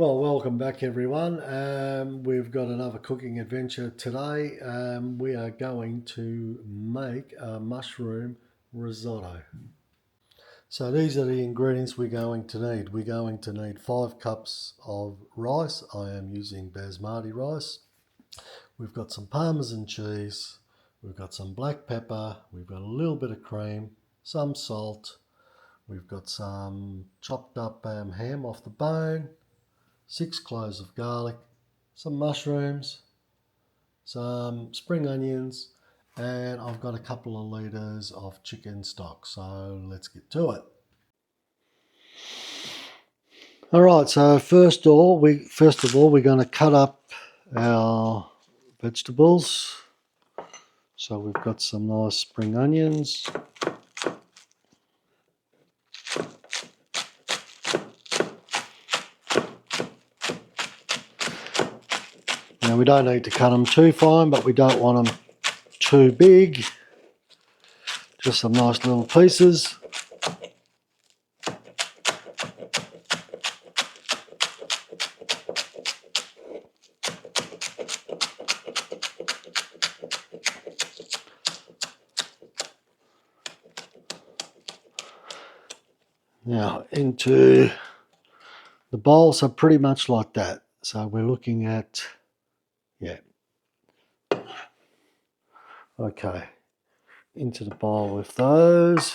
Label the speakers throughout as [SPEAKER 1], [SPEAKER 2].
[SPEAKER 1] Well, welcome back everyone. We've got another cooking adventure today. We are going to make a mushroom risotto. So these are the ingredients we're going to need. We're going to need 5 cups of rice. I am using basmati rice. We've got some Parmesan cheese. We've got some black pepper. We've got a little bit of cream, some salt. We've got some chopped up ham off the bone, 6 cloves of garlic, some mushrooms, some spring onions, and I've got a couple of litres of chicken stock. So let's get to it. Alright, so first of all we're going to cut up our vegetables. So we've got some nice spring onions. Now we don't need to cut them too fine, but we don't want them too big. Just some nice little pieces. Now into the bowl, so pretty much like that. So we're looking at, okay, into the bowl with those.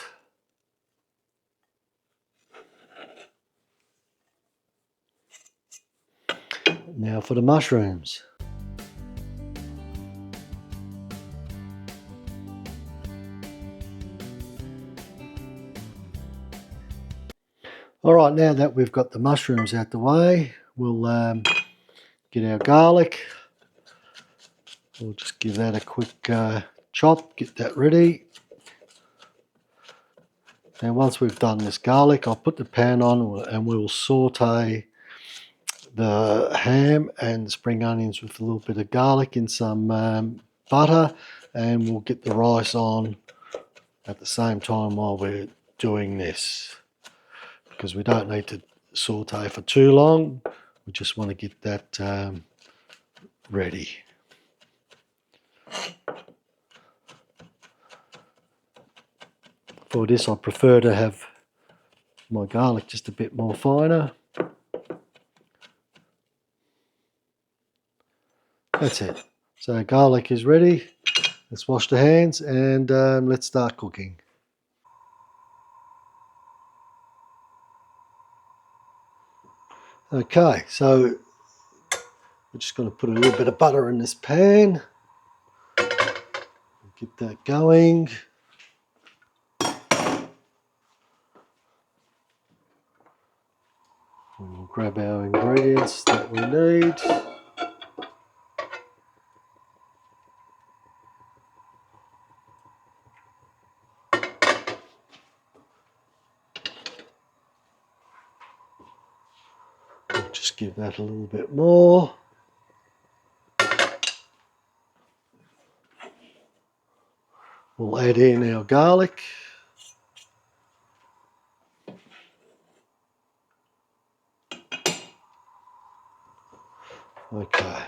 [SPEAKER 1] Now for the mushrooms. Alright, now that we've got the mushrooms out the way, we'll get our garlic. We'll just give that a quick chop, get that ready. Now once we've done this garlic, I'll put the pan on and we'll saute the ham and the spring onions with a little bit of garlic in some butter, and we'll get the rice on at the same time while we're doing this, because we don't need to saute for too long. We just want to get that ready. For this I prefer to have my garlic just a bit more finer. That's it. So garlic is ready. Let's wash the hands and let's start cooking. Okay, so we're just going to put a little bit of butter in this pan. Get that going. We'll grab our ingredients that we need. We'll just give that a little bit more. We'll add in our garlic. Okay.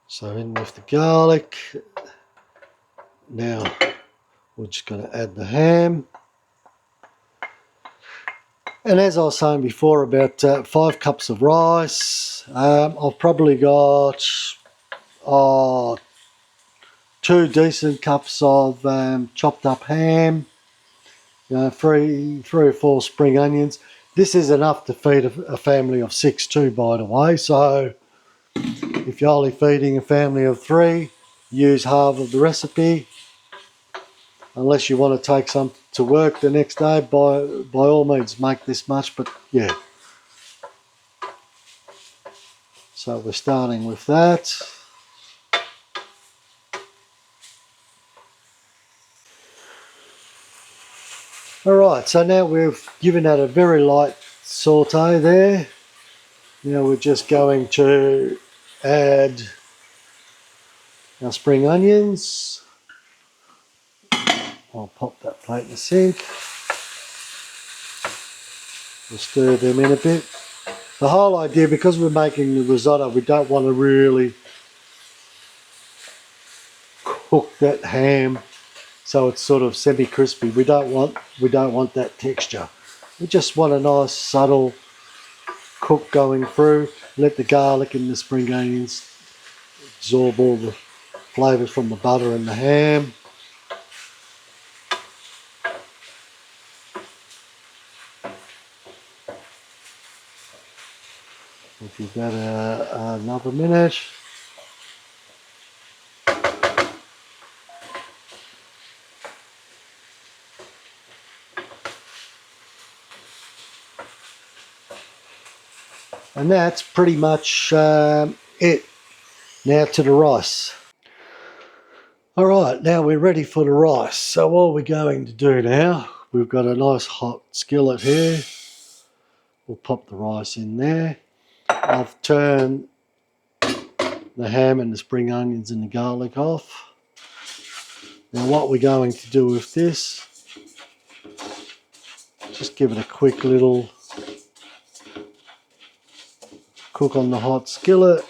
[SPEAKER 1] So in with the garlic. Now we're just going to add the ham. And as I was saying before, about 5 cups of rice. I've probably got 2 decent cups of chopped up ham. 3 or 4 spring onions. This is enough to feed a family of 6 too, by the way. So if you're only feeding a family of 3, use half of the recipe. Unless you want to take some to work the next day, by all means make this much, but yeah. So we're starting with that. Alright, so now we've given that a very light saute there. Now we're just going to add our spring onions. I'll pop that plate in the sink. We'll stir them in a bit. The whole idea, because we're making the risotto, we don't want to really cook that ham so it's sort of semi-crispy. We don't want that texture. We just want a nice subtle cook going through. Let the garlic and the spring onions absorb all the flavours from the butter and the ham. We'll give that another minute. And that's pretty much it. Now to the rice. Alright, now we're ready for the rice. So what we're going to do now, we've got a nice hot skillet here. We'll pop the rice in there. I've turned the ham and the spring onions and the garlic off. Now what we're going to do with this, just give it a quick little cook on the hot skillet.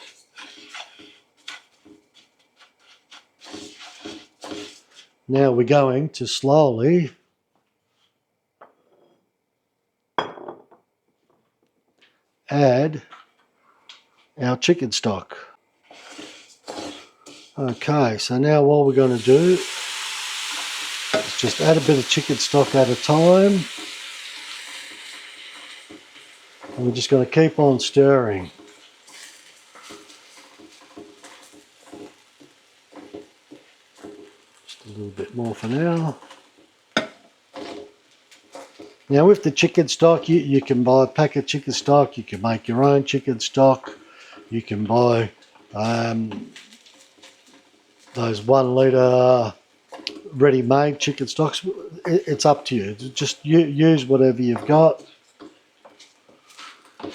[SPEAKER 1] Now we're going to slowly add our chicken stock. Okay, so now what we're going to do is just add a bit of chicken stock at a time. And we're just going to keep on stirring. Just a little bit more for now. Now with the chicken stock, you can buy a pack of chicken stock, you can make your own chicken stock, you can buy those 1 litre ready-made chicken stocks. It's up to you. Just use whatever you've got.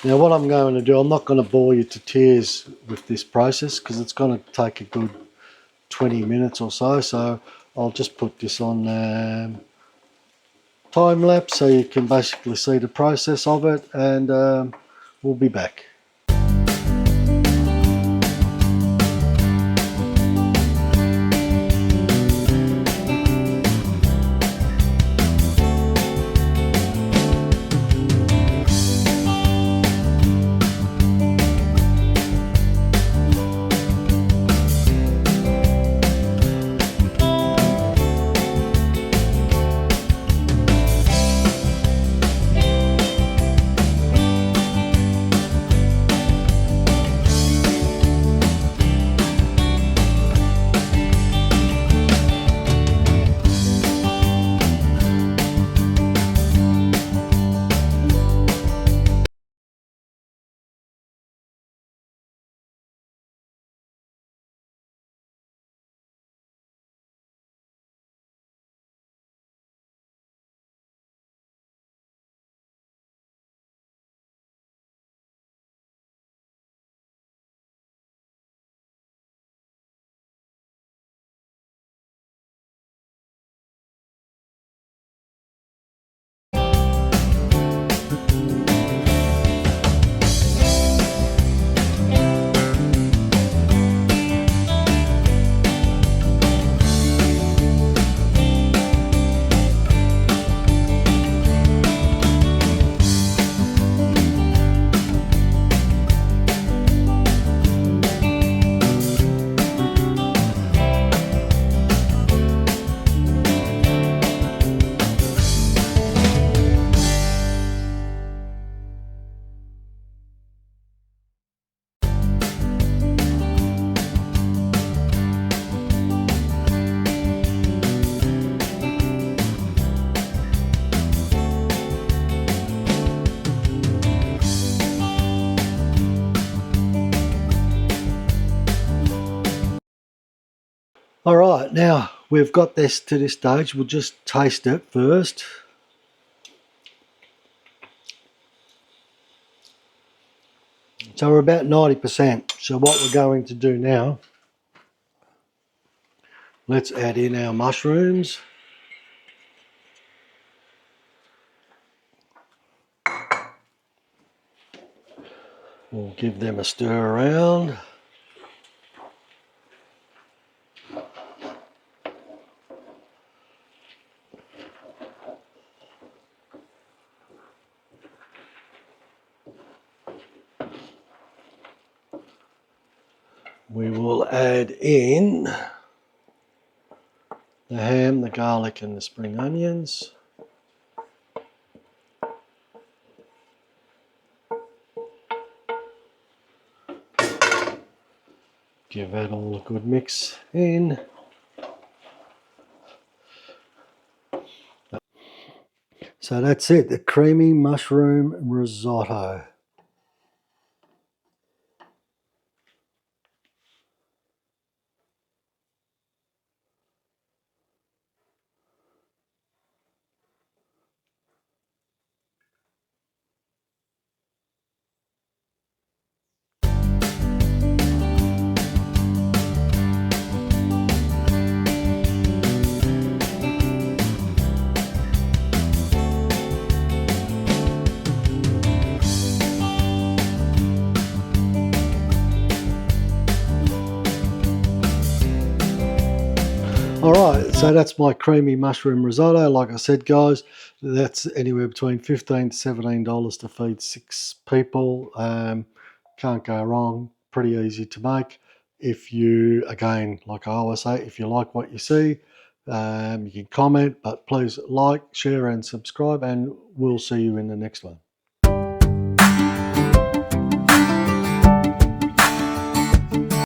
[SPEAKER 1] Now what I'm going to do, I'm not going to bore you to tears with this process because it's going to take a good 20 minutes or so. So I'll just put this on time lapse so you can basically see the process of it, and we'll be back. Alright, now we've got this to this stage, we'll just taste it first. So we're about 90%. So what we're going to do now, let's add in our mushrooms. We'll give them a stir around. We will add in the ham, the garlic and the spring onions. Give that all a good mix in. So that's it, the creamy mushroom risotto. Alright, so that's my creamy mushroom risotto. Like I said, guys, that's anywhere between $15 to $17 to feed 6 people. Can't go wrong, pretty easy to make. If you, again, like I always say, if you like what you see, you can comment, but please like, share and subscribe, and we'll see you in the next one.